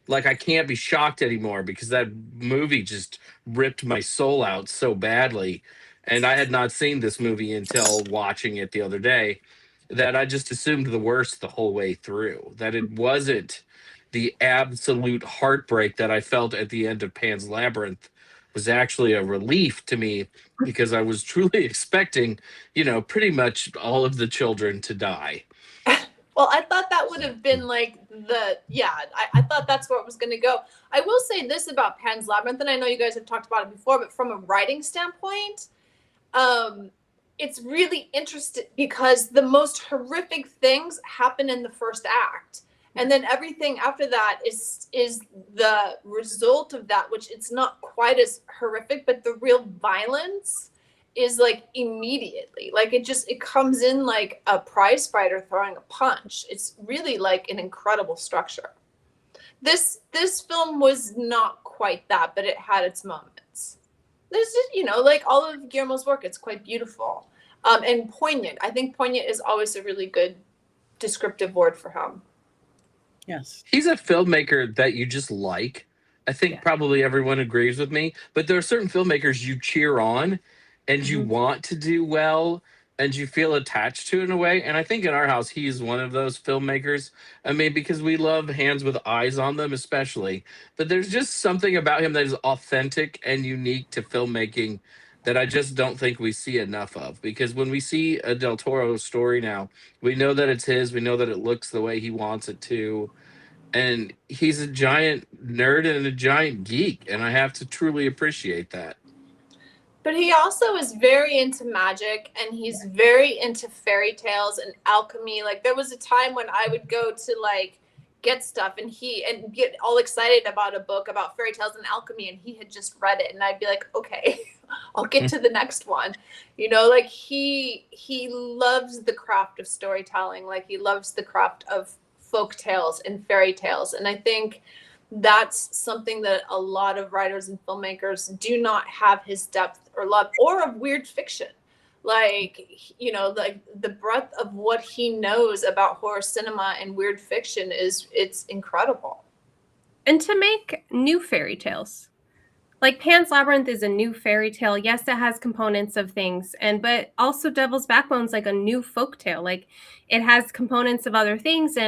like, I can't be shocked anymore, because that movie just ripped my soul out so badly. And I had not seen this movie until watching it the other day, that I just assumed the worst the whole way through, that it wasn't the absolute heartbreak that I felt at the end of Pan's Labyrinth was actually a relief to me, because I was truly expecting, pretty much all of the children to die. Well, I thought that would have been like I thought that's where it was going to go. I will say this about Pan's Labyrinth, and I know you guys have talked about it before, but from a writing standpoint, it's really interesting, because the most horrific things happen in the first act. And then everything after that is the result of that, which it's not quite as horrific, but the real violence is like immediately, like it comes in like a prize fighter throwing a punch. It's really like an incredible structure. This film was not quite that, but it had its moments. There's just, like all of Guillermo's work, it's quite beautiful, and poignant. I think poignant is always a really good descriptive word for him. Yes. He's a filmmaker that you just like. I think probably everyone agrees with me, but there are certain filmmakers you cheer on and you want to do well and you feel attached to in a way. And I think in our house, he's one of those filmmakers. I mean, because we love Hands with Eyes on Them, especially. But there's just something about him that is authentic and unique to filmmaking that I just don't think we see enough of. Because when we see a Del Toro story now, we know that it's his. We know that it looks the way he wants it to. And he's a giant nerd and a giant geek. And I have to truly appreciate that. But he also is very into magic, and he's very into fairy tales and alchemy. Like, there was a time when I would go to like get stuff and get all excited about a book about fairy tales and alchemy, and he had just read it, and I'd be like, okay, I'll get to the next one. Like he loves the craft of storytelling. Like, he loves the craft of folk tales and fairy tales. And I think that's something that a lot of writers and filmmakers do not have his depth or love, or of weird fiction. Like, like the breadth of what he knows about horror cinema and weird fiction it's incredible. And to make new fairy tales. like Pan's Labyrinth is a new fairy tale. Yes, it has components of things, but also Devil's Backbone's like a new folk tale. Like it has components of other things,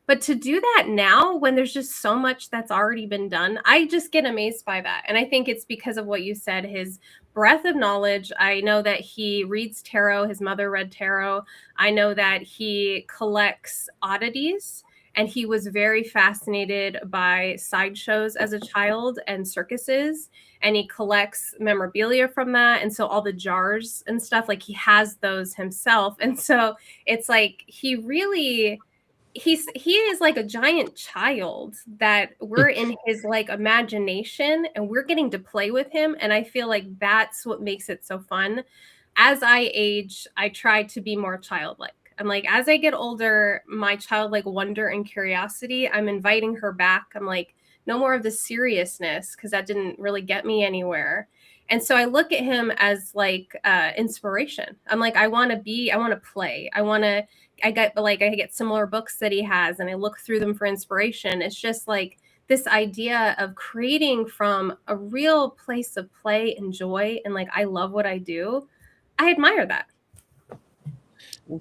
but to do that now when there's just so much that's already been done, I just get amazed by that. And I think it's because of what you said, his breadth of knowledge. I know that he reads tarot. His mother read tarot. I know that he collects oddities. And he was very fascinated by sideshows as a child and circuses. And he collects memorabilia from that. And so all the jars and stuff, like he has those himself. And so it's like he is like a giant child that we're in his like imagination and we're getting to play with him. And I feel like that's what makes it so fun. As I age, I try to be more childlike. I'm like, as I get older, my childlike wonder and curiosity, I'm inviting her back. I'm like, no more of the seriousness, because that didn't really get me anywhere. And so I look at him as like inspiration. I'm like, I want to play. I get similar books that he has and I look through them for inspiration. It's just like this idea of creating from a real place of play and joy. And like, I love what I do. I admire that.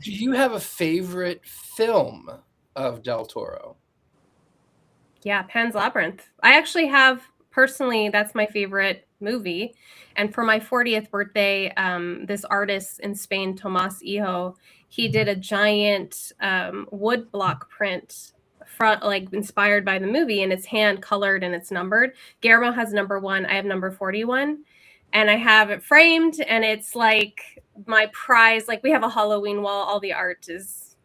Do you have a favorite film of Del Toro? Yeah, Pan's Labyrinth. I actually have, personally, that's my favorite movie. And for my 40th birthday, this artist in Spain, Tomas Ijo, he did a giant wood block print front, like inspired by the movie, and it's hand colored and it's numbered. Guillermo has number 1. I have number 41. And I have it framed, and it's like my prize. Like we have a Halloween wall. All the art is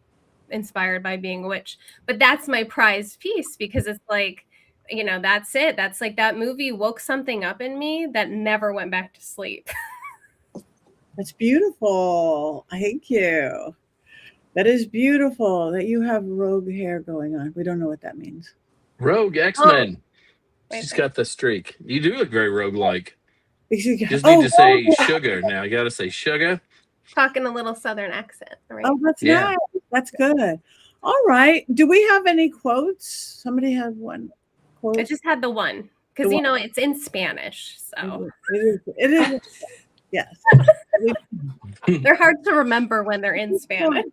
inspired by being a witch. But that's my prized piece because it's like, you know, that's it. That's like that movie woke something up in me that never went back to sleep. That's beautiful. Thank you. That is beautiful that you have rogue hair going on. We don't know what that means. Rogue X-Men. Oh. She's got the streak. You do look very rogue-like. You just Oh, need to say oh, sugar now. You got to say sugar. Talking a little Southern accent. Right? Oh, that's Yeah. nice. That's good. All right. Do we have any quotes? Somebody had one quote. I just had the one because, The you know, it's in Spanish. So It is. Yes. they're hard to remember when they're in Spanish.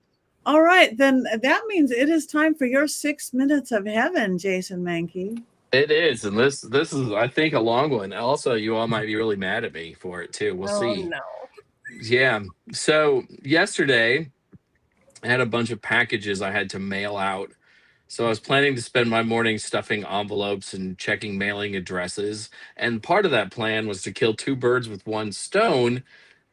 All right. Then that means it is time for your 6 minutes of heaven, Jason Mankey. It is, and this is, I think, a long one. Also, you all might be really mad at me for it too. We'll see. No. Yeah. So yesterday, I had a bunch of packages I had to mail out. So I was planning to spend my morning stuffing envelopes and checking mailing addresses. And part of that plan was to kill 2 birds with 1 stone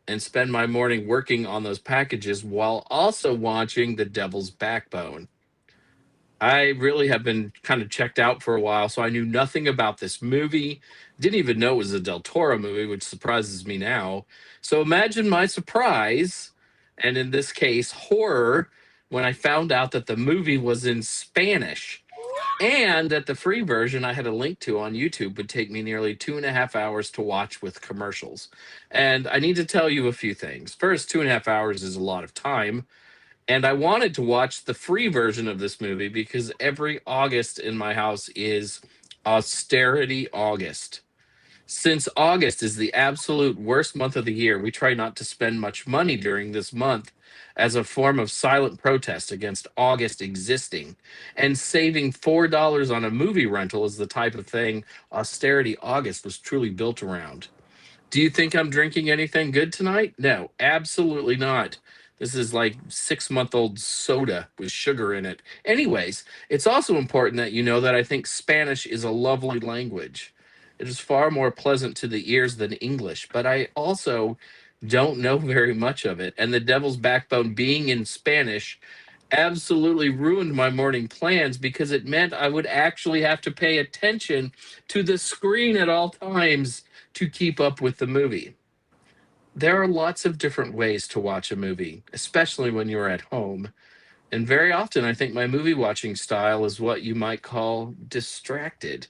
and spend my morning working on those packages while also watching The Devil's Backbone. I really have been kind of checked out for a while, so I knew nothing about this movie. Didn't even know it was a Del Toro movie, which surprises me now. So imagine my surprise, and in this case, horror, when I found out that the movie was in Spanish and that the free version I had a link to on YouTube would take me nearly 2.5 hours to watch with commercials. And I need to tell you a few things. First, 2.5 hours is a lot of time. And I wanted to watch the free version of this movie because every August in my house is austerity August. Since August is the absolute worst month of the year, we try not to spend much money during this month as a form of silent protest against August existing. And saving $4 on a movie rental is the type of thing austerity August was truly built around. Do you think I'm drinking anything good tonight? No, absolutely not. This is like 6-month-old soda with sugar in it. Anyways, it's also important that you know that I think Spanish is a lovely language. It is far more pleasant to the ears than English, but I also don't know very much of it. And The Devil's Backbone being in Spanish absolutely ruined my morning plans because it meant I would actually have to pay attention to the screen at all times to keep up with the movie. There are lots of different ways to watch a movie, especially when you're at home. And very often, I think my movie watching style is what you might call distracted.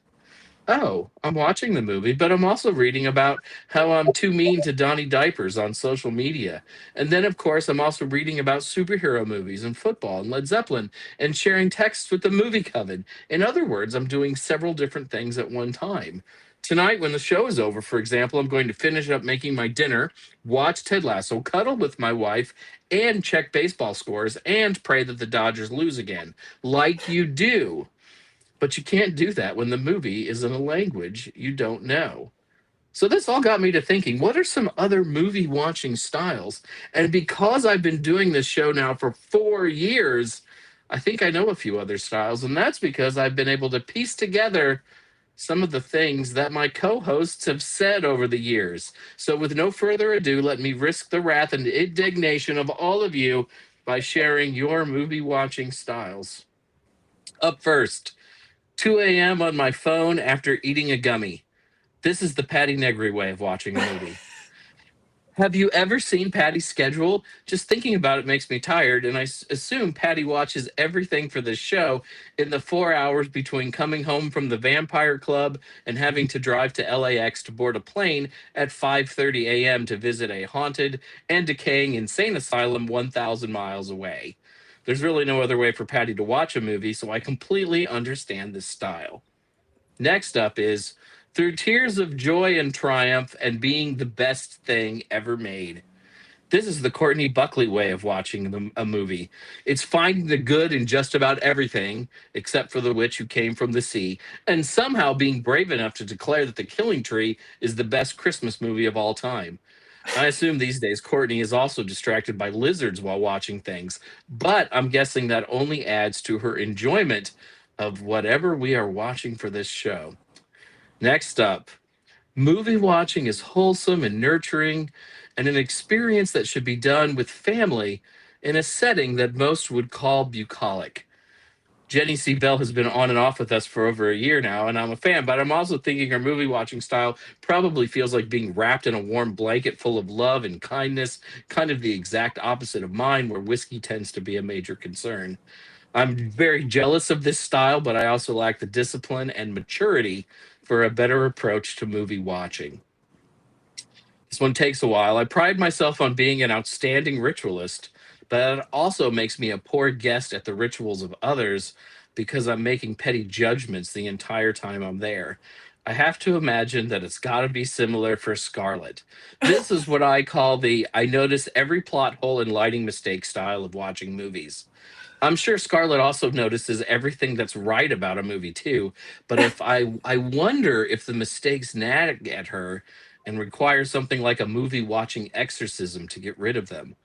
Oh, I'm watching the movie, but I'm also reading about how I'm too mean to Donnie Diapers on social media. And then, of course, I'm also reading about superhero movies and football and Led Zeppelin and sharing texts with the Movie Coven. In other words, I'm doing several different things at one time. Tonight, when the show is over, for example, I'm going to finish up making my dinner, watch Ted Lasso, cuddle with my wife, and check baseball scores, and pray that the Dodgers lose again, like you do. But you can't do that when the movie is in a language you don't know. So this all got me to thinking, what are some other movie watching styles? And because I've been doing this show now for 4 years, I think I know a few other styles. And that's because I've been able to piece together some of the things that my co-hosts have said over the years. So with no further ado, let me risk the wrath and indignation of all of you by sharing your movie watching styles. Up first, 2 a.m. on my phone after eating a gummy. This is the Patti Negri way of watching a movie. Have you ever seen Patti's schedule? Just thinking about it makes me tired, and I assume Patti watches everything for this show in the 4 hours between coming home from the Vampire Club and having to drive to LAX to board a plane at 5:30 a.m. to visit a haunted and decaying insane asylum 1,000 miles away. There's really no other way for Patti to watch a movie, so I completely understand this style. Next up is through tears of joy and triumph and being the best thing ever made. This is the Courtney Buckley way of watching a movie. It's finding the good in just about everything, except for the witch who came from the sea, and somehow being brave enough to declare that The Killing Tree is the best Christmas movie of all time. I assume these days Courtney is also distracted by lizards while watching things, but I'm guessing that only adds to her enjoyment of whatever we are watching for this show. Next up, movie watching is wholesome and nurturing and an experience that should be done with family in a setting that most would call bucolic. Jenny C. Bell has been on and off with us for over a year now, and I'm a fan, but I'm also thinking her movie watching style probably feels like being wrapped in a warm blanket full of love and kindness, kind of the exact opposite of mine, where whiskey tends to be a major concern. I'm very jealous of this style, but I also lack the discipline and maturity for a better approach to movie watching. This one takes a while. I pride myself on being an outstanding ritualist, but it also makes me a poor guest at the rituals of others because I'm making petty judgments the entire time I'm there. I have to imagine that it's got to be similar for Scarlett. This is what I call the I notice every plot hole and lighting mistake style of watching movies. I'm sure Scarlett also notices everything that's right about a movie too, but if I wonder if the mistakes nag at her and require something like a movie watching exorcism to get rid of them.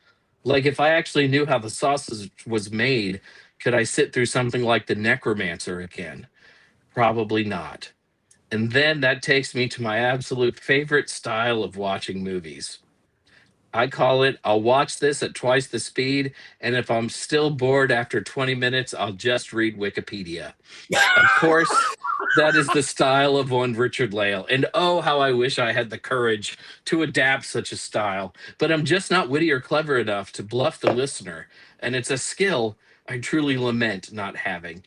Like if I actually knew how the sausage was made, could I sit through something like The Necromancer again? Probably not. And then that takes me to my absolute favorite style of watching movies. I call it, I'll watch this at twice the speed, and if I'm still bored after 20 minutes, I'll just read Wikipedia. Of course, that is the style of one Richard-Lael, and oh, how I wish I had the courage to adapt such a style. But I'm just not witty or clever enough to bluff the listener, and it's a skill I truly lament not having.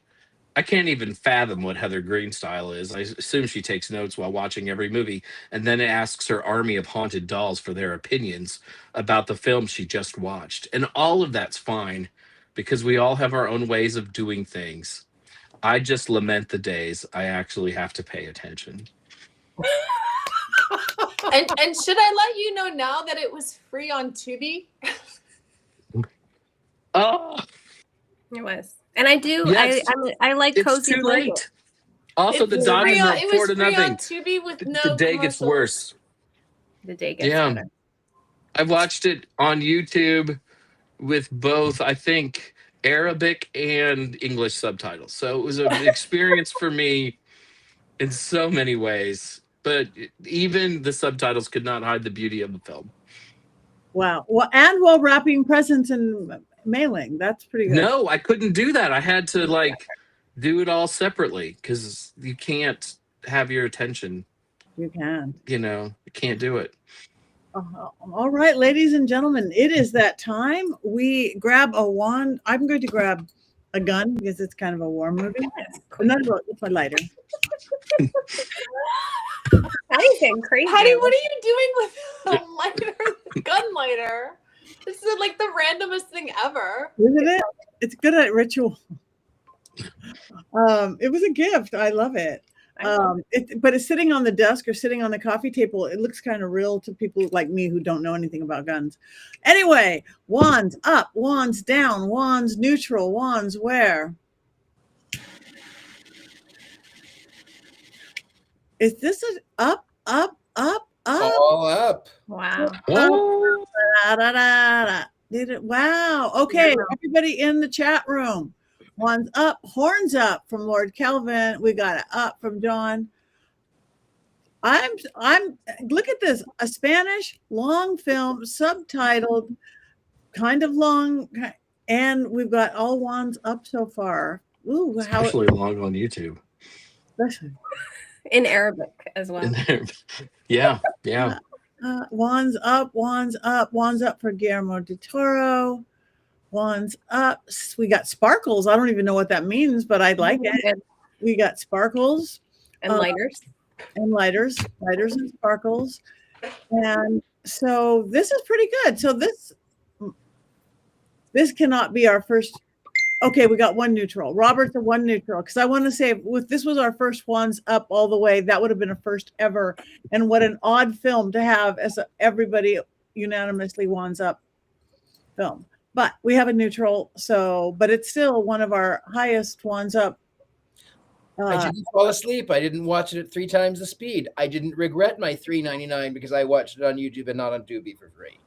I can't even fathom what Heather Green's style is. I assume she takes notes while watching every movie and then asks her army of haunted dolls for their opinions about the film she just watched. And all of that's fine because we all have our own ways of doing things. I just lament the days I actually have to pay attention. And should I let you know now that it was free on Tubi? Oh, It was. And I do. Yes. I like it's cozy too blanket. late. Also, the It was Dodgers free are on- up it 4 was to free nothing. on Tubi with no The day gets commercials. worse. The day gets Yeah. better. I watched it on YouTube with both, I think, Arabic and English subtitles. So it was an experience for me in so many ways. But even the subtitles could not hide the beauty of the film. Wow. Well, and while wrapping presents and mailing, that's pretty good. No, I couldn't do that. I had to do it all separately because you can't have your attention. You can. You can't do it. All right, ladies and gentlemen, it is that time. We grab a wand. I'm going to grab a gun because it's kind of a war movie. It's a lighter. Anything crazy. Patty, what are you doing with a lighter, gun lighter? This is like the randomest thing ever. Isn't it? It's good at ritual. It was a gift. I love it. But it's sitting on the desk or sitting on the coffee table. It looks kind of real to people like me who don't know anything about guns. Anyway, wands up, wands down, wands neutral, wands where? Is this an up, up, up, up? All up. Wow. Oh. Da, da, da, da. Did it? Wow. Okay, everybody in the chat room. One's up, horns up from Lord Kelvin. We got it up from Dawn. I'm look at this, a Spanish long film, subtitled, kind of long, and we've got all wands up so far. Ooh, It's actually long on YouTube. In Arabic as well. Yeah. Wands up, wands up, wands up for Guillermo de Toro. Wands up. We got sparkles. I don't even know what that means, but I like it. We got sparkles And lighters. and lighters and sparkles. And so this is pretty good. So this cannot be our first. Okay, we got one neutral. Robert's a one neutral, because I want to say if this was our first wands up all the way, that would have been a first ever. And what an odd film to have as everybody unanimously wands up film. But we have a neutral, but it's still one of our highest wands up. I didn't fall asleep. I didn't watch it at 3 times the speed. I didn't regret my $3.99 because I watched it on YouTube and not on Tubi for free.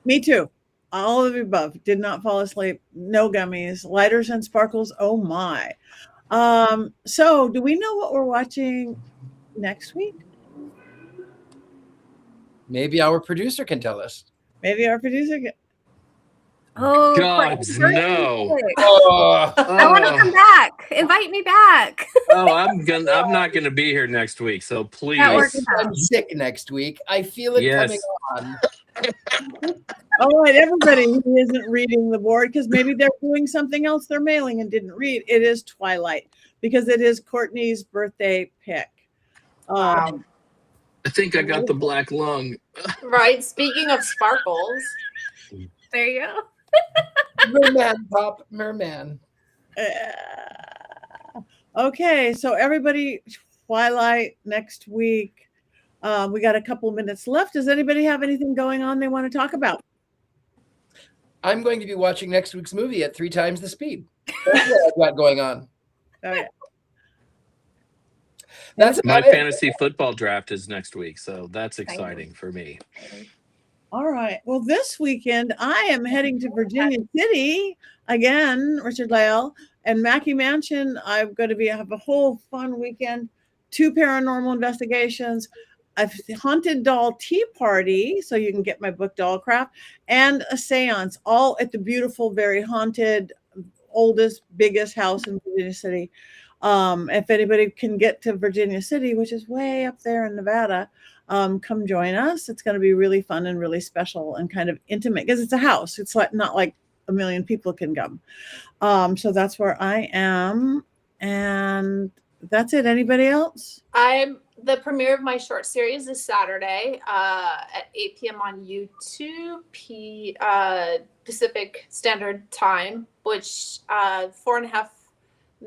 Me too. All of the above. Did not fall asleep. No gummies. Lighters and sparkles. Oh my. So do we know what we're watching next week? Maybe our producer can tell us. Maybe our producer can. Oh, Gods, no. Oh, I want to come back. Invite me back. I'm not gonna be here next week, so please. That works. I'm sick next week. I feel it coming on. All right, everybody who isn't reading the board, because maybe they're doing something else they're mailing and didn't read. It is Twilight, because it is Courtney's birthday pick. I think I got the black lung. Right. Speaking of sparkles. There you go. Merman, Pop, Merman. Okay, so everybody, Twilight next week. We got a couple of minutes left. Does anybody have anything going on they want to talk about? I'm going to be watching next week's movie at 3 times the speed. That's what I've got going on. Oh, yeah. That's My about it. fantasy football draft is next week, so that's exciting for me. All right. Well, this weekend I am heading to Virginia City again, Richard-Lael and Mankey Mansion. I'm going to have a whole fun weekend. 2 paranormal investigations, a haunted doll tea party, so you can get my book Dollcraft, and a seance, all at the beautiful, very haunted, oldest, biggest house in Virginia City. If anybody can get to Virginia City, which is way up there in Nevada, come join us. It's going to be really fun and really special and kind of intimate, because it's a house. It's not like a million people can come. So that's where I am, and that's it. Anybody else? The premiere of my short series is Saturday at 8 p.m. on YouTube, Pacific Standard Time, which 4.5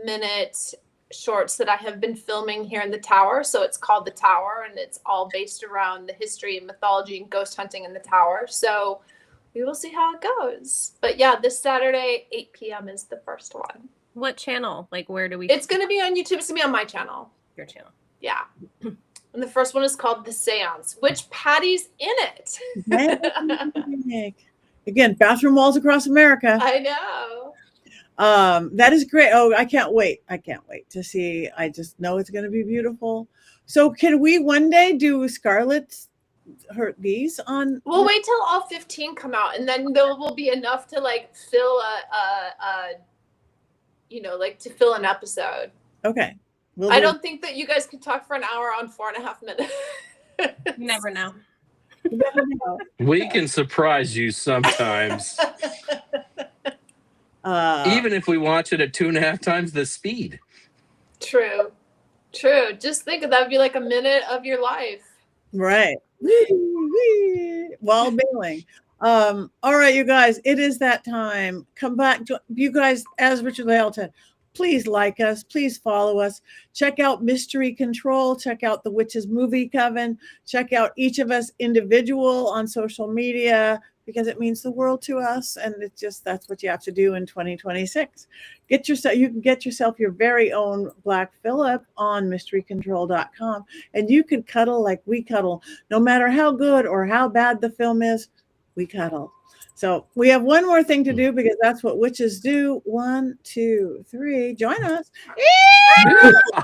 minute shorts that I have been filming here in the Tower. So it's called The Tower, and it's all based around the history and mythology and ghost hunting in the Tower. So we will see how it goes. But yeah, this Saturday, 8 p.m. is the first one. What channel? Like, where do we? It's going to be on YouTube. It's going to be on my channel. Your channel. Yeah. And the first one is called The Seance, which Patty's in it. Again, bathroom walls across America. I know. That is great. Oh, I can't wait. I can't wait to see. I just know it's going to be beautiful. So can we one day do Scarlett's these on? We'll wait till all 15 come out, and then there will be enough to like fill to fill an episode. Okay. I don't think that you guys could talk for an hour on 4.5 minutes. You never know. We can surprise you sometimes. Even if we watch it at 2.5 times the speed. True. Just think that would be like a minute of your life. Right. While bailing. All right, you guys, it is that time. Come back. You guys, as Richard-Lael said, Please like us. Please follow us. Check out Mystery Control. Check out the Witches Movie Coven. Check out each of us individual on social media, because it means the world to us. And it's just, that's what you have to do in 2026. You can get yourself your very own Black Phillip on mysterycontrol.com. And you can cuddle like we cuddle. No matter how good or how bad the film is, we cuddle. So we have one more thing to do, because that's what witches do. 1, 2, 3. Join us.